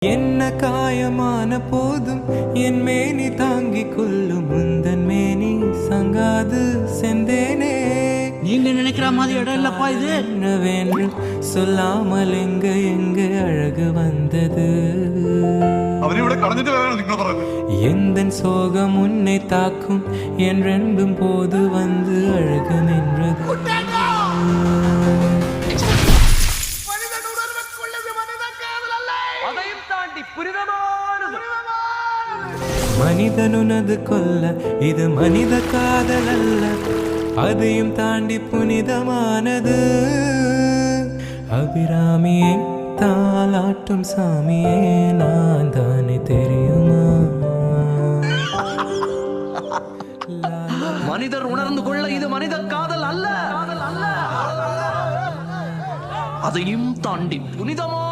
என்ன காயமான போதும் என் மேனி தாங்கிக் கொள்ளும் முந்தன் மேனி சங்காது செந்தேனே. நீங்க நினைக்கிற மாதிரி இடம் இல்லப்பா இது. என்னவென்று சொல்லாமல் எங்க எங்க அழகு வந்தது. எந்தன் சோகம் உன்னை தாக்கும் என்றென்றும் போது வந்து அழகு நின்றது. மனிதனுனது கொல்ல இது மனித காதல் அல்ல, அதையும் தாண்டி புனிதமானது. அபிராமியை தாலாட்டும் சாமியே நான் தானே தெரியுமா? மனிதர் உணர்ந்து கொள்ள இது மனித காதல் அல்ல, அதையும் தாண்டி புனிதமா